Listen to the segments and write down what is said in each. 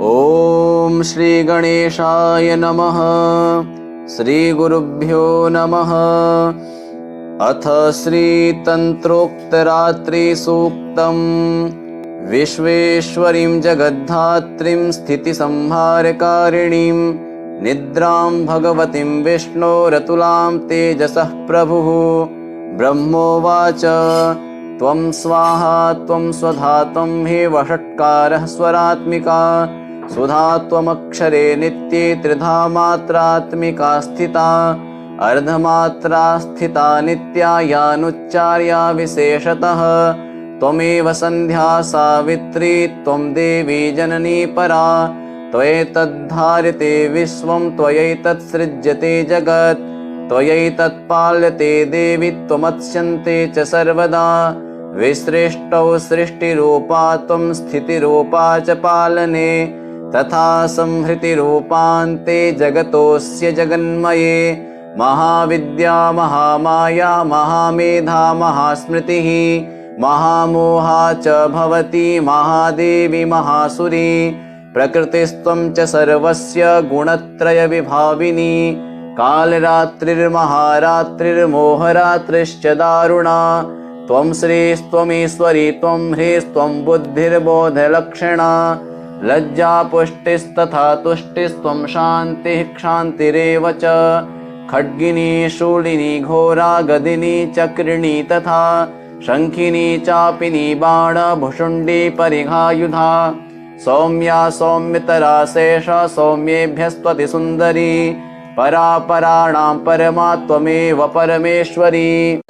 ॐ श्री गणेशाय नमः। श्री गुरुभ्यो नमः। अथ श्री तंत्रोक्तरात्रि सूक्तम्। विश्वेश्वरीं जगद्धात्रीं स्थितिसंहारकारिणीं निद्रां भगवतीं विष्णोरतुलां तेजसः प्रभुः। ब्रह्मोवाच त्वं स्वाहा त्वं स्वधा त्वं हे वषट्कारः स्वरात्मिका। सुधा त्वमक्षरे नित्ये त्रिधा मात्रात्मिका स्थिता। अर्धमात्रा स्थिता नित्या यानुच्चार्या विशेषतः। त्वमेव सन्ध्या सावित्री त्वं देवी जननी परा। त्वयैतद्धार्यते विश्वं त्वयैतत्सृज्यते जगत्। त्वयैतत्पाल्यते देवि त्वमत्स्यन्ते च सर्वदा। विसृष्टौ सृष्टिरूपा त्वं स्थितिरूपा च पालने। तथा संहृतिरूपान्ते जगतोऽस्य जगन्मये। महाविद्या महामाया महामेधा महास्मृतिः। महामोहा च भवती महादेवी महासुरी। प्रकृतिस्त्वं च सर्वस्य गुणत्रयविभाविनी। कालरात्रिर्महारात्रिर्मोहरात्रिश्च दारुणा। त्वं श्रीस्त्वमीश्वरी त्वं ह्रीस्त्वं बुद्धिर्बोधलक्षणा। लज्जा पुष्टिस्तथा तुष्टिस्त्वं शान्तिः क्षान्तिरेव च। खड्गिनी शूलिनी घोरा गदिनी चक्रिणी तथा। शङ्खिनी चापिनी बाणभुषुण्डी परिघायुधा। सौम्या सौम्यतरा शेषा सौम्येभ्यस्त्वति सुन्दरी। परापराणां परमा त्वमेव परमेश्वरी।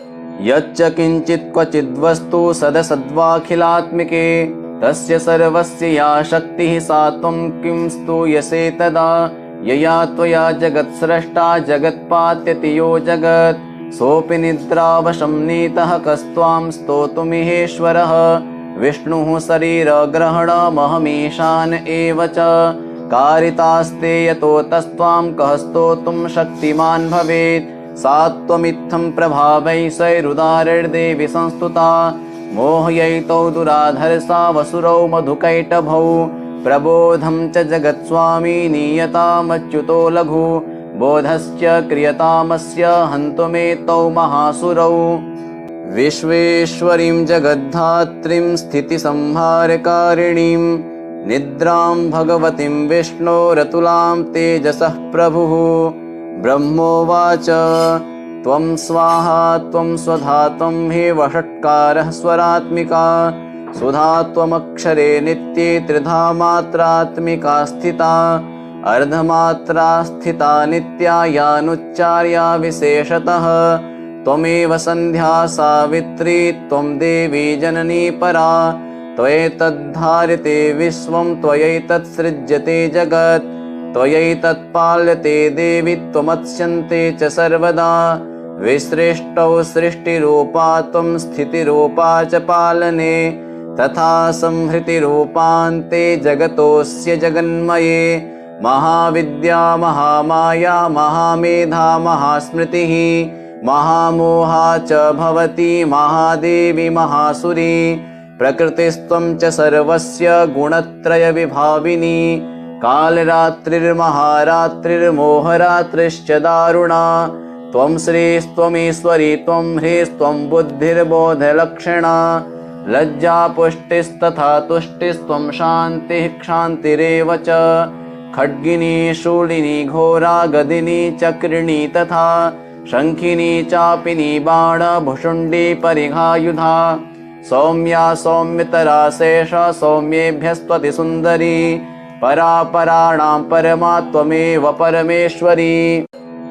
यच्च किञ्चित् क्वचिद्वस्तु सदसद्वाखिलात्मिके। तस्य सर्वस्य या शक्तिः सा त्वं किं स्तूयसे तदा। यया त्वया जगत्स्रष्टा जगत्पात्यति यो जगत्। सोऽपि निद्रावशं नीतः कस्त्वां स्तोतुमिहेश्वरः। विष्णुः शरीरग्रहणमहमीशान एव च। कारितास्ते यतो तस्त्वां कः स्तोतुं शक्तिमान् भवेत्। सा त्वमित्थं प्रभावैश्वैरुदारैर्देवि संस्तुता। मोहयैतौ दुराधर्षा वसुरौ मधुकैटभौ। प्रबोधं च जगत्स्वामी नीयतामच्युतो लघु। बोधश्च क्रियतामस्य हन्तुमेतौ महासुरौ। विश्वेश्वरीं जगद्धात्रीं स्थितिसंहारकारिणीं निद्रां भगवतीं विष्णोरतुलां तेजसः प्रभुः। ब्रह्मोवाच त्वं स्वाहा त्वं स्वधा त्वं हे वषट्कारः स्वरात्मिका। सुधा त्वमक्षरे नित्ये त्रिधा मात्रात्मिका स्थिता। अर्धमात्रा स्थिता नित्या यानुच्चार्या विशेषतः। त्वमेव सन्ध्या सावित्री त्वं देवी जननी परा। त्वयैतद्धार्यते विश्वं त्वयैतत्सृज्यते जगत्। त्वयैतत्पाल्यते देवि त्वमत्स्यन्ते च सर्वदा। विसृष्टौ सृष्टिरूपा त्वं स्थितिरूपा च पालने। तथा संहृतिरूपान्ते जगतोऽस्य जगन्मये। महाविद्या महामाया महामेधा महास्मृतिः। महामोहा च भवती महादेवी महासुरी। प्रकृतिस्त्वं च सर्वस्य गुणत्रयविभाविनी। कालरात्रिर्महारात्रिर्मोहरात्रिश्च दारुणा। त्वं श्रीस्त्वमीश्वरी त्वं ह्रीस्त्वं बुद्धिर्बोधलक्षणा। लज्जा पुष्टिस्तथा तुष्टिस्त्वं शान्तिः क्षान्तिरेव च। खड्गिनी शूलिनी घोरा गदिनी चक्रिणी तथा। शङ्खिनी चापिनी बाणभुषुण्डी परिघायुधा। सौम्या सौम्यतरा शेषा सौम्येभ्यस्त्वति सुन्दरी। परापराणां परमा त्वमेव परमेश्वरी।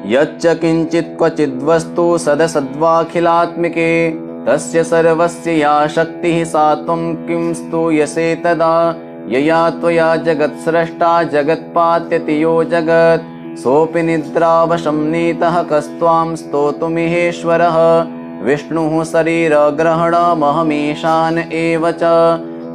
यच्च किञ्चित् क्वचिद्वस्तु सदसद्वाखिलात्मिके। तस्य सर्वस्य या शक्तिः सा त्वं किं स्तूयसे तदा। यया त्वया जगत्स्रष्टा जगत्पात्यति यो जगत्। सोऽपि निद्रावशं नीतः कस्त्वां स्तोतुमिहेश्वरः। विष्णुः शरीरग्रहणमहमीशान एव च।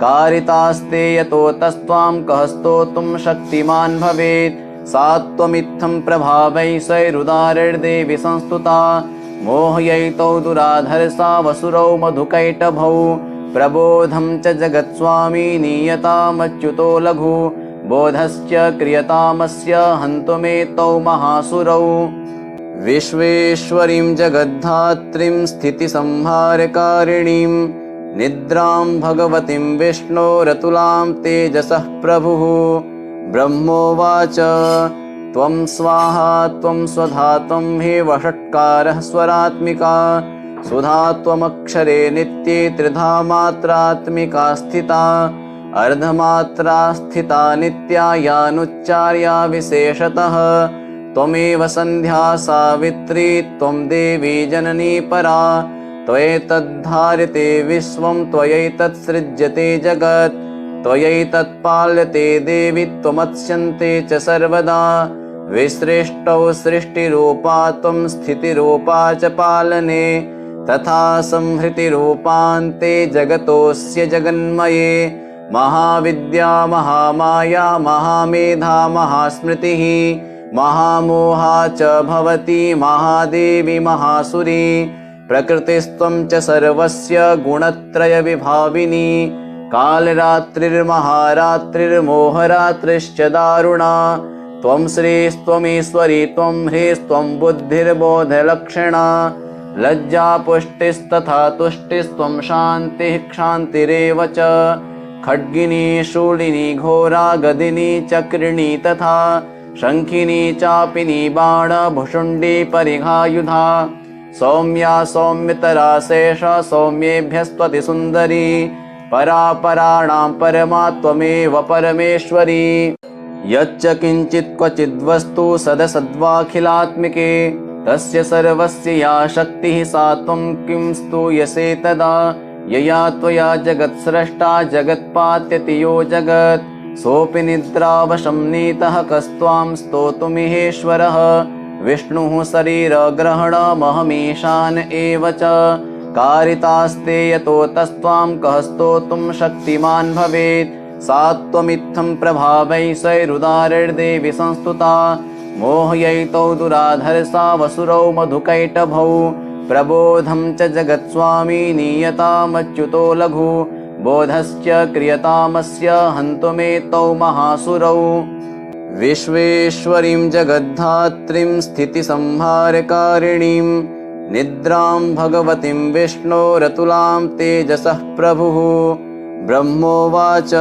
कारितास्ते यतो तस्त्वां कः स्तोतुं शक्तिमान् भवेत्। सा त्वमित्थं प्रभावैश्वैरुदारैर्देवि संस्तुता। मोहयैतौ दुराधर्षा वसुरौ मधुकैटभौ। प्रबोधं च जगत्स्वामी नीयतामच्युतो लघु। बोधश्च क्रियतामस्य हन्तुमेतौ महासुरौ। विश्वेश्वरीं जगद्धात्रीं स्थितिसंहारकारिणीं निद्रां भगवतीं विष्णोरतुलां तेजसः प्रभुः। ब्रह्मोवाच त्वं स्वाहा त्वं स्वधा त्वं हे वषट्कारः स्वरात्मिका। सुधा त्वमक्षरे नित्ये त्रिधा मात्रात्मिका स्थिता। अर्धमात्रा स्थिता नित्या यानुच्चार्या विशेषतः। त्वमेव सन्ध्या सावित्री त्वं देवी जननी परा। त्वयैतद्धार्यते विश्वं त्वयैतत्सृज्यते जगत्। त्वयैतत्पाल्यते देवि त्वमत्स्यन्ते च सर्वदा। विसृष्टौ सृष्टिरूपा त्वं स्थितिरूपा च पालने। तथा संहृतिरूपान्ते जगतोऽस्य जगन्मये। महाविद्या महामाया महामेधा महास्मृतिः महामोहा च भवती महादेवी महासुरी। प्रकृतिस्त्वं च सर्वस्य गुणत्रयविभाविनी। कालरात्रिर्महारात्रिर्मोहरात्रिश्च दारुणा। त्वं श्रीस्त्वमीश्वरी त्वं ह्रीस्त्वं बुद्धिर्बोधलक्षणा। लज्जा पुष्टिस्तथा तुष्टिस्त्वं शान्तिः क्षान्तिरेव च। खड्गिनी शूलिनी घोरा गदिनी चक्रिणी तथा। शङ्खिनी चापिनी बाणभुषुण्डी परिघायुधा। सौम्या सौम्यतरा शेषा सौम्येभ्यस्त्वति सुन्दरी। परापराणां परमा त्वमेव परमेश्वरी। यच्च किञ्चित् क्वचिद्वस्तु सदसद्वाखिलात्मिके तस्य सर्वस्य या शक्तिः सा त्वं किं स्तूयसे तदा। यया त्वया जगत्स्रष्टा जगत्पात्यति यो जगत्। सोऽपि निद्रावशं नीतः कस्त्वां स्तोतुमिहेश्वरः। विष्णुः शरीरग्रहणमहमीशान एव च। कारितास्ते यतो तस्त्वां कः स्तोतुं शक्तिमान् भवेत्। सा त्वमित्थं प्रभावैश्वैरुदारैर्देवि संस्तुता। मोहयैतौ दुराधर्षा वसुरौ मधुकैटभौ। प्रबोधं च जगत्स्वामी नीयतामच्युतो लघु। बोधश्च क्रियतामस्य हन्तुमेतौ महासुरौ। विश्वेश्वरीं जगद्धात्रीं स्थितिसंहारकारिणीं निद्रां भगवतीं विष्णोरतुलां तेजसः प्रभुः। ब्रह्मोवाच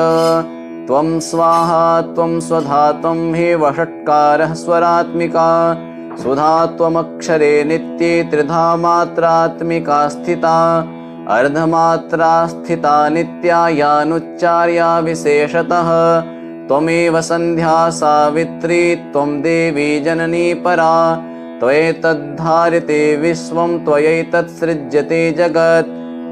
त्वं स्वाहा त्वं स्वधा त्वं हे वषट्कारः स्वरात्मिका। सुधा त्वमक्षरे नित्ये त्रिधा मात्रात्मिका स्थिता। अर्धमात्रा स्थिता नित्या यानुच्चार्या विशेषतः। त्वमेव सन्ध्या सावित्री त्वं देवी जननी परा। त्वयैतद्धार्यते विश्वं त्वयैतत्सृज्यते जगत्।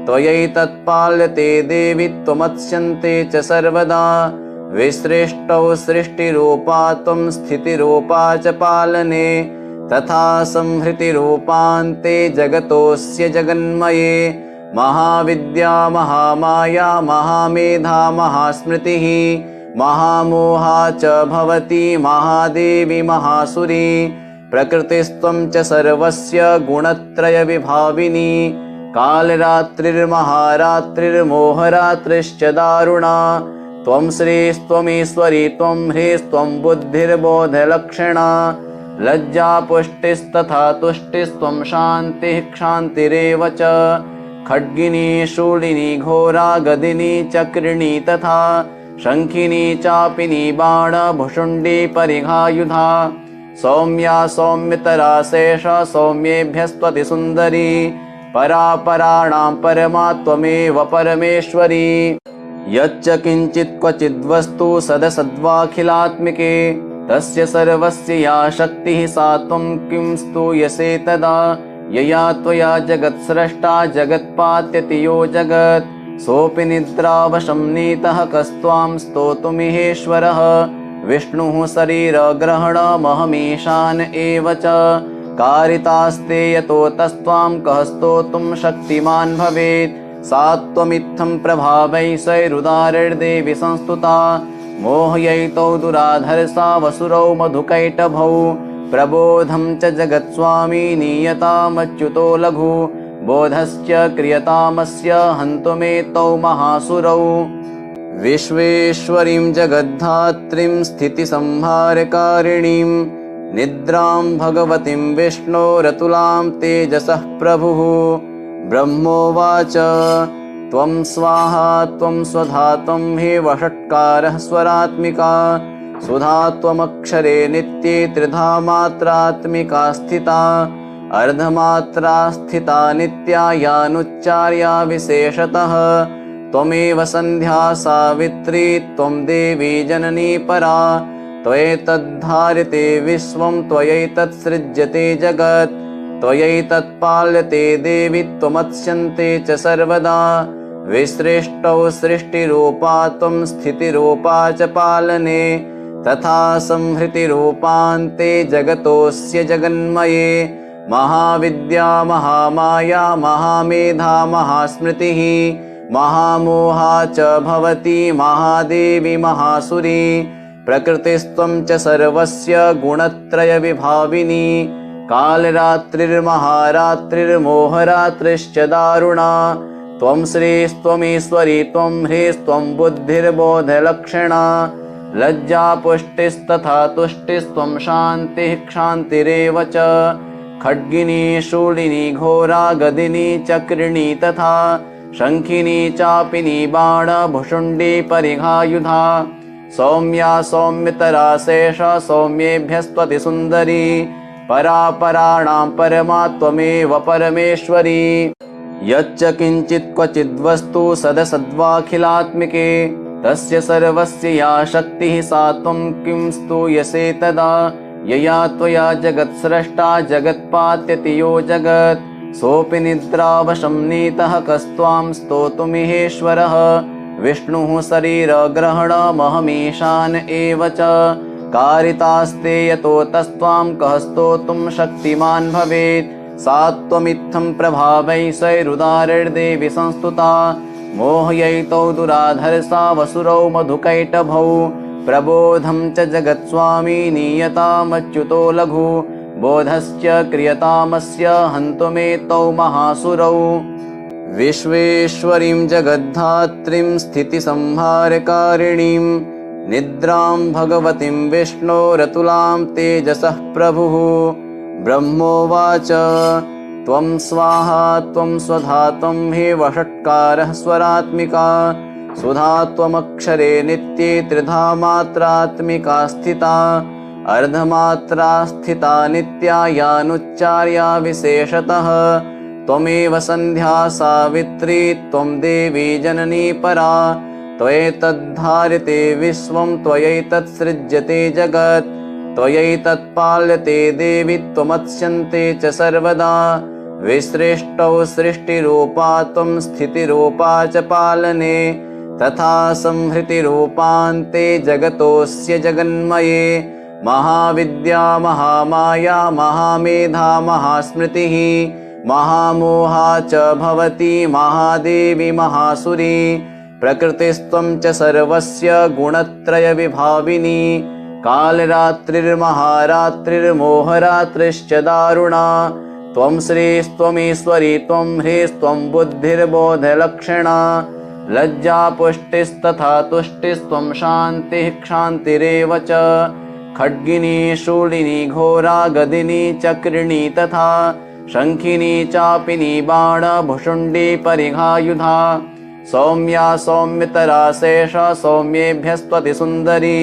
त्वयैतत्पाल्यते देवि त्वमत्स्यन्ते च सर्वदा। विसृष्टौ सृष्टिरूपा त्वं स्थितिरूपा च पालने। तथा संहृतिरूपान्ते जगतोऽस्य जगन्मये। महाविद्या महामाया महामेधा महास्मृतिः महामोहा च भवती महादेवी महासुरी। प्रकृतिस्त्वं च सर्वस्य गुणत्रयविभाविनी। कालरात्रिर्महारात्रिर्मोहरात्रिश्च दारुणा। त्वं श्रीस्त्वमीश्वरी त्वं ह्रीस्त्वं बुद्धिर्बोधलक्षणा। लज्जा पुष्टिस्तथा तुष्टिस्त्वं शान्तिः क्षान्तिरेव च। खड्गिनी शूलिनी घोरा गदिनी चक्रिणी तथा। शङ्खिनी चापिनी बाणभुषुण्डी परिघायुधा। सौम्या सौम्यतरा शेषा सौम्येभ्यस्त्वति सुन्दरी। परापराणां परमा त्वमेव परमेश्वरी। यच्च किञ्चित् क्वचिद्वस्तु सदसद्वाखिलात्मिके तस्य सर्वस्य या शक्तिः सा त्वं किं स्तूयसे तदा। यया त्वया जगत्स्रष्टा जगत्पात्यति यो जगत्। सोऽपि निद्रावशं नीतः कस्त्वां स्तोतुमिहेश्वरः। विष्णुः शरीरग्रहणमहमीशान एव च। कारितास्ते यतो तस्त्वां कः स्तोतुं शक्तिमान् भवेत्। सा त्वमित्थं प्रभावैश्वैरुदारैर्देवि संस्तुता। मोहयैतौ दुराधर्षा वसुरौ मधुकैटभौ। प्रबोधं च जगत्स्वामी नीयतामच्युतो लघु। बोधश्च क्रियतामस्य हन्तुमेतौ महासुरौ। विश्वेश्वरीं जगद्धात्रीं स्थितिसंहारकारिणीं निद्रां भगवतीं विष्णोरतुलां तेजसः प्रभुः। ब्रह्मोवाच त्वं स्वाहा त्वं स्वधा त्वं हे वषट्कारः स्वरात्मिका सुधा त्वमक्षरे नित्ये त्रिधा मात्रात्मिका स्थिता अर्धमात्रा स्थिता नित्या यानुच्चार्या विशेषतः त्वमेव सन्ध्या सावित्री त्वं देवी जननी परा त्वयैतद्धार्यते विश्वं त्वयैतत्सृज्यते जगत् त्वयैतत्पाल्यते देवि त्वमत्स्यन्ते च सर्वदा विसृष्टौ सृष्टिरूपा त्वं स्थितिरूपा च पालने तथा संहृतिरूपान्ते जगतोऽस्य जगन्मये महाविद्या महामाया महामेधा महास्मृतिः महामोहा च भवती महादेवी महासुरी प्रकृतिस्त्वं च सर्वस्य गुणत्रयविभाविनी कालरात्रिर्महारात्रिर्मोहरात्रिश्च दारुणा त्वं श्रीस्त्वमीश्वरी त्वं ह्रीस्त्वं बुद्धिर्बोधलक्षणा लज्जा पुष्टिस्तथा तुष्टिस्त्वं शान्तिः क्षान्तिरेव च खड्गिनी शूलिनी घोरा गदिनी चक्रिणी तथा शङ्खिनी चापिनी बाणभुषुण्डी परिघायुधा सौम्या सौम्यतरा शेषा सौम्येभ्यस्त्वति सुन्दरी परापराणां परमा त्वमेव परमेश्वरी यच्च किञ्चित् क्वचिद्वस्तु सदसद्वाखिलात्मिके तस्य सर्वस्य या शक्तिः सा त्वं किं स्तूयसे तदा यया त्वया जगत्स्रष्टा जगत्पात्यति यो जगत् सोऽपि निद्रावशं नीतः कस्त्वां स्तोतुमिहेश्वरः विष्णुः शरीरग्रहणमहमीशान एव च कारितास्ते यतो तस्त्वां कः स्तोतुं शक्तिमान् भवेत् सा त्वमित्थं प्रभावैश्वैरुदारैर्देवि संस्तुता मोहयैतौ दुराधर्षा वसुरौ मधुकैटभौ प्रबोधं च जगत्स्वामी नीयतामच्युतो लघु बोधश्च क्रियतामस्य हन्तुमेतौ महासुरौ विश्वेश्वरीं जगद्धात्रीं स्थितिसंहारकारिणीं निद्रां भगवतीं विष्णोरतुलां तेजसः प्रभुः ब्रह्मोवाच त्वं स्वाहा त्वं स्वधा त्वं हे वषट्कारः स्वरात्मिका सुधा त्वमक्षरे नित्ये त्रिधा मात्रात्मिका स्थिता अर्धमात्रा स्थिता नित्या यानुच्चार्या विशेषतः त्वमेव सन्ध्या सावित्री त्वं देवी जननी परा त्वयैतद्धार्यते विश्वं त्वयैतत्सृज्यते जगत् त्वयैतत्पाल्यते देवि त्वमत्स्यन्ते च सर्वदा विसृष्टौ सृष्टिरूपा त्वं स्थितिरूपा च पालने तथा संहृतिरूपान्ते जगतोऽस्य जगन्मये महाविद्या महामाया महामेधा महास्मृतिः महामोहा च भवती महादेवी महासुरी प्रकृतिस्त्वं च सर्वस्य गुणत्रयविभाविनी कालरात्रिर्महारात्रिर्मोहरात्रिश्च दारुणा त्वं श्रीस्त्वमीश्वरी त्वं ह्रीस्त्वं बुद्धिर्बोधलक्षणा लज्जा पुष्टिस्तथा तुष्टिस्त्वं शान्तिः क्षान्तिरेव च खड्गिनी शूलिनी घोरा गदिनी चक्रिणी तथा शङ्खिनी चापिनी बाणभुषुण्डी परिघायुधा सौम्या सौम्यतरा शेषा सौम्येभ्यस्त्वति सुन्दरी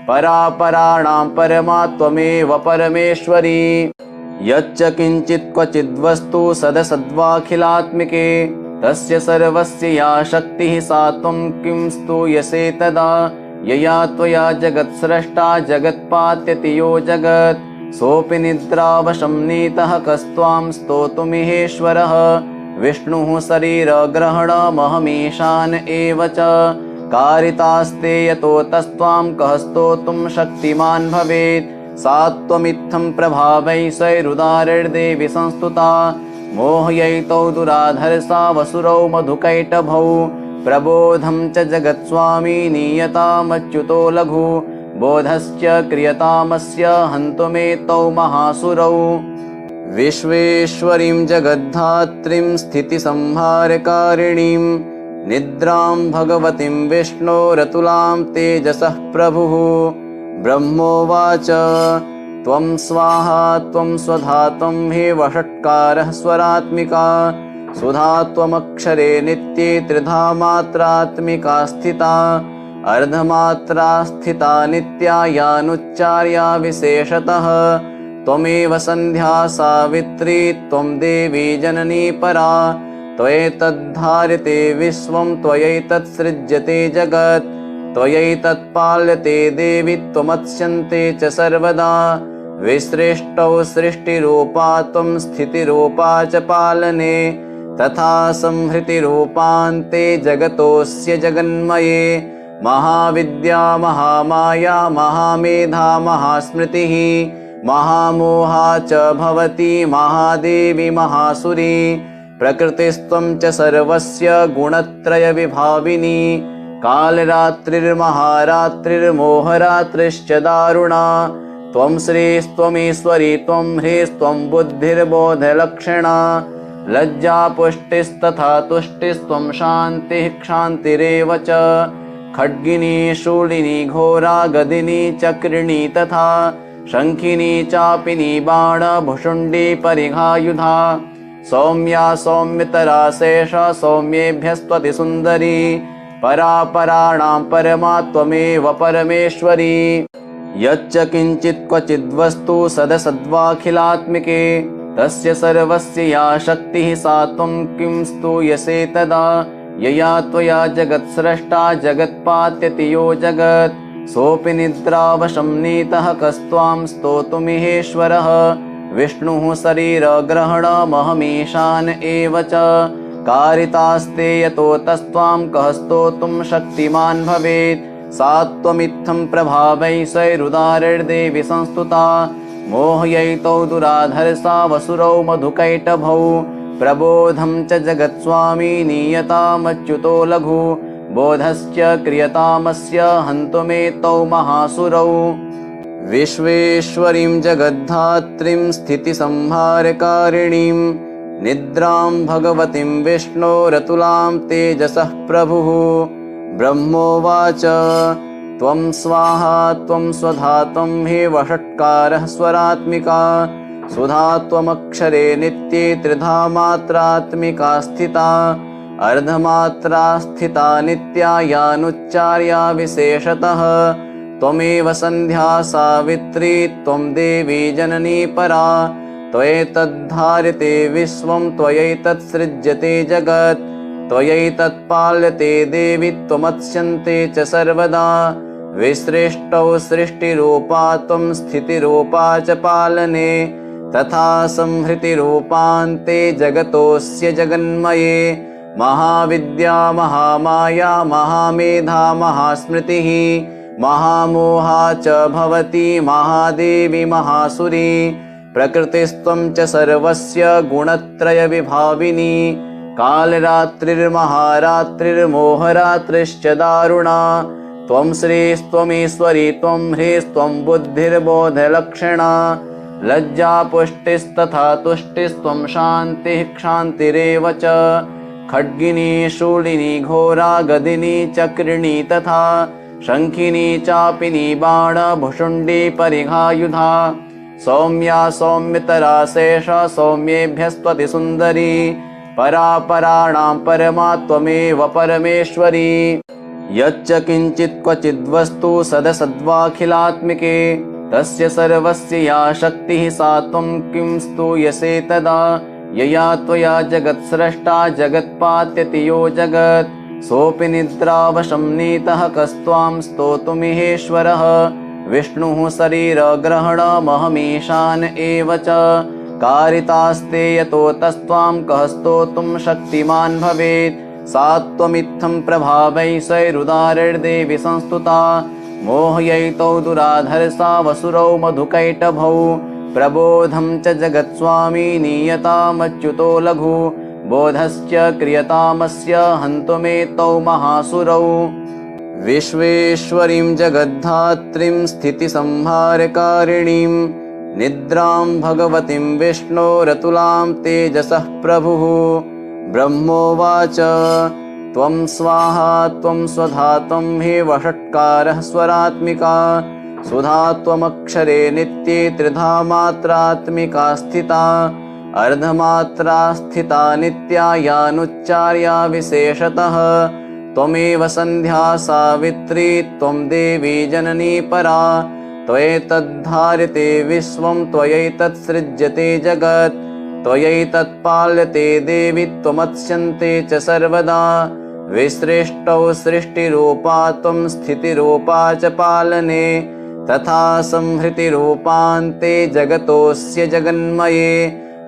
परापराणां परमा त्वमेव परमेश्वरी यच्च किञ्चित् क्वचिद्वस्तु सदसद्वाखिलात्मिके तस्य सर्वस्य या शक्तिः सा त्वं किं स्तूयसे तदा यया त्वया जगत्स्रष्टा जगत्पात्यति यो जगत् सोऽपि निद्रावशं नीतः कस्त्वां स्तोतुमिहेश्वरः विष्णुः शरीरग्रहणमहमीशान एव च कारितास्ते यतो तस्त्वां कः स्तोतुं शक्तिमान् भवेत् सा त्वमित्थं प्रभावैश्वैरुदारैर्देवि संस्तुता मोहयैतौ दुराधर्षा वसुरौ मधुकैटभौ प्रबोधं च जगत्स्वामी नीयतामच्युतो लघु बोधश्च क्रियतामस्य हन्तुमेतौ महासुरौ विश्वेश्वरीं जगद्धात्रीं स्थितिसंहारकारिणीं निद्रां भगवतीं विष्णोरतुलां तेजसः प्रभुः। ब्रह्मोवाच त्वं स्वाहा त्वं स्वधा त्वं हे वषट्कारः स्वरात्मिका। सुधा त्वमक्षरे नित्ये त्रिधा मात्रात्मिका स्थिता। अर्धमात्रा स्थिता नित्या यानुच्चार्या विशेषतः। त्वमेव सन्ध्या सावित्री त्वं देवी जननी परा। त्वयैतद्धार्यते विश्वं त्वयैतत्सृज्यते जगत्। त्वयैतत्पाल्यते देवि त्वमत्स्यन्ते च सर्वदा। विसृष्टौ सृष्टिरूपा त्वं स्थितिरूपा च पालने। तथा संहृतिरूपान्ते जगतोऽस्य जगन्मये। महाविद्या महामाया महामेधा महास्मृतिः। महामोहा च भवती महादेवी महासुरी। प्रकृतिस्त्वं च सर्वस्य गुणत्रयविभाविनी। कालरात्रिर्महारात्रिर्मोहरात्रिश्च दारुणा। त्वं श्रीस्त्वमीश्वरी त्वं ह्रीस्त्वं बुद्धिर्बोधलक्षणा। लज्जा पुष्टिस्तथा तुष्टिस्त्वं शान्तिः क्षान्तिरेव च। खड्गिनी शूलिनी घोरा गदिनी चक्रिणी तथा। शङ्खिनी चापिनी बाणभुषुण्डी परिघायुधा। सौम्या सौम्यतरा शेषा सौम्येभ्यस्त्वति सुन्दरी। परापराणां परमा त्वमेव परमेश्वरी। यच्च किञ्चित् क्वचिद्वस्तु सदसद्वाखिलात्मिके। तस्य सर्वस्य या शक्तिः सा त्वं किं स्तूयसे तदा। यया त्वया जगत्स्रष्टा जगत्पात्यति यो जगत्। सोऽपि निद्रावशं नीतः कस्त्वां स्तोतुमिहेश्वरः। विष्णुः शरीरग्रहणमहमीशान एव च। कारितास्ते यतो तस्त्वां कः स्तोतुं शक्तिमान् भवेत्। सा त्वमित्थं प्रभावैश्वैरुदारैर्देवि संस्तुता। मोहयैतौ दुराधर्षा वसुरौ मधुकैटभौ। प्रबोधं च जगत्स्वामी नीयतामच्युतो लघु। बोधश्च क्रियतामस्य हन्तुमेतौ महासुरौ। विश्वेश्वरीं जगद्धात्रीं स्थितिसंहारकारिणीं। निद्रां भगवतीं विष्णोरतुलां तेजसः प्रभुः। ब्रह्मोवाच त्वं स्वाहा त्वं स्वधा त्वं हे वषट्कारः स्वरात्मिका। सुधा त्वमक्षरे नित्ये त्रिधा मात्रात्मिका स्थिता। अर्धमात्रा स्थिता नित्या यानुच्चार्या विशेषतः। त्वमेव सन्ध्या सावित्री त्वं देवी जननी परा। त्वयैतद्धार्यते विश्वं त्वयैतत्सृज्यते जगत्। त्वयैतत्पाल्यते देवि त्वमत्स्यन्ते च सर्वदा। विसृष्टौ सृष्टिरूपा त्वं स्थितिरूपा च पालने। तथा संहृतिरूपान्ते जगतोऽस्य जगन्मये। महाविद्या महामाया महामेधा महास्मृतिः। महामोहा च भवती महादेवी महासुरी। प्रकृतिस्त्वं च सर्वस्य गुणत्रयविभाविनी। कालरात्रिर्महारात्रिर्मोहरात्रिश्च दारुणा। त्वं श्रीस्त्वमीश्वरी त्वं ह्रीस्त्वं बुद्धिर्बोधलक्षणा। लज्जा पुष्टिस्तथा तुष्टिस्त्वं शान्तिः क्षान्तिरेव च। खड्गिनी शूलिनी घोरा गदिनी चक्रिणी तथा। शङ्खिनी चापिनी बाणभुषुण्डी परिघायुधा। सौम्या सौम्यतरा शेषा सौम्येभ्यस्त्वति सुन्दरी। परापराणां परमा त्वमेव परमेश्वरी। यच्च किञ्चित् क्वचिद्वस्तु सदसद्वाखिलात्मिके। तस्य सर्वस्य या शक्तिः सा त्वं किं स्तूयसे तदा। यया त्वया जगत्स्रष्टा जगत्पात्यति यो जगत्। सोऽपि निद्रावशं नीतः कस्त्वां स्तोतुमिहेश्वरः। विष्णुः शरीरग्रहणमहमीशान एव च। कारितास्ते यतो तस्त्वां कः स्तोतुं शक्तिमान् भवेत्। सा त्वमित्थं प्रभावैश्वैरुदारैर्देवि संस्तुता। मोहयैतौ दुराधर्षा वसुरौ मधुकैटभौ। प्रबोधं च जगत्स्वामी नीयतामच्युतो लघु। बोधश्च क्रियतामस्य हन्तुमेतौ महासुरौ। विश्वेश्वरीं जगद्धात्रीं स्थितिसंहारकारिणीं। निद्रां भगवतीं विष्णोरतुलां तेजसः प्रभुः। ब्रह्मोवाच त्वं स्वाहा त्वं स्वधा त्वं हि वषट्कारः स्वरात्मिका सुधा त्वमक्षरे नित्ये त्रिधा मात्रात्मिका स्थिता अर्धमात्रा स्थिता नित्या यानुच्चार्या विशेषतः त्वमेव सन्ध्या सावित्री त्वं देवी जननी परा त्वयैतद्धार्यते विश्वं त्वयैतत्सृज्यते जगत् त्वयैतत्पाल्यते देवि त्वमत्स्यन्ते च सर्वदा विसृष्टौ सृष्टिरूपा त्वं स्थितिरूपा च पालने तथा संहृतिरूपान्ते जगतोऽस्य जगन्मये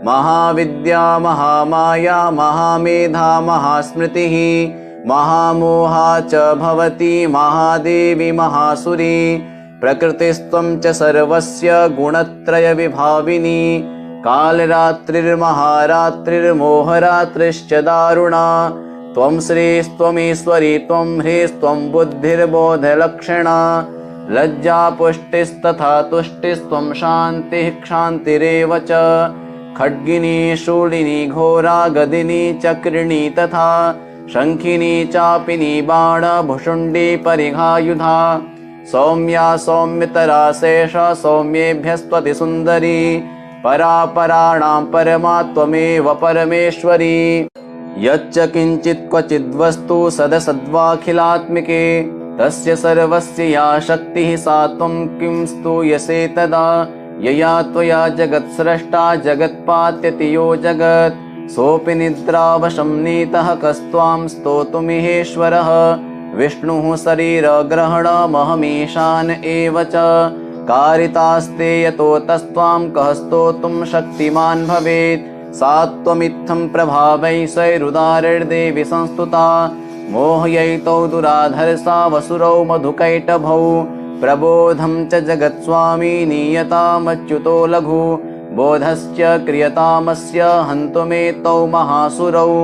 महाविद्या महामाया महामेधा महास्मृतिः महामोहा च भवति महादेवी महासुरी प्रकृतिस्त्वं च सर्वस्य गुणत्रयविभाविनी कालरात्रिर्महारात्रिर्मोहरात्रिश्च दारुणा त्वं श्रीस्त्वमीश्वरी त्वं ह्रीस्त्वं बुद्धिर्बोधलक्षणा लज्जा पुष्टिस्तथा तुष्टिस्त्वं शान्तिः क्षान्तिरेव च खड्गिनी शूलिनी घोरा गदिनी चक्रिणी तथा शङ्खिनी चापिनी बाणभुषुण्डी परिघायुधा सौम्या सौम्यतरा शेषा सौम्येभ्यस्त्वति सुन्दरी परापराणां परमा त्वमेव परमेश्वरी यच्च किञ्चित् क्वचिद्वस्तु सदसद्वाखिलात्मिके तस्य सर्वस्य या शक्तिः सा त्वं किं स्तूयसे तदा यया त्वया जगत्स्रष्टा जगत्पात्यति यो जगत् सोऽपि निद्रावशं नीतः कस्त्वां स्तोतुमिहेश्वरः विष्णुः शरीरग्रहणमहमीशान एव च कारितास्ते यतो तस्त्वां कः स्तोतुं शक्तिमान् भवेत् सा त्वमित्थं प्रभावैश्वैरुदारैर्देवि संस्तुता मोहयैतौ दुराधर्षा वसुरौ मधुकैटभौ प्रबोधं च जगत्स्वामी नीयतामच्युतो लघु बोधश्च क्रियतामस्य हन्तुमेतौ महासुरौ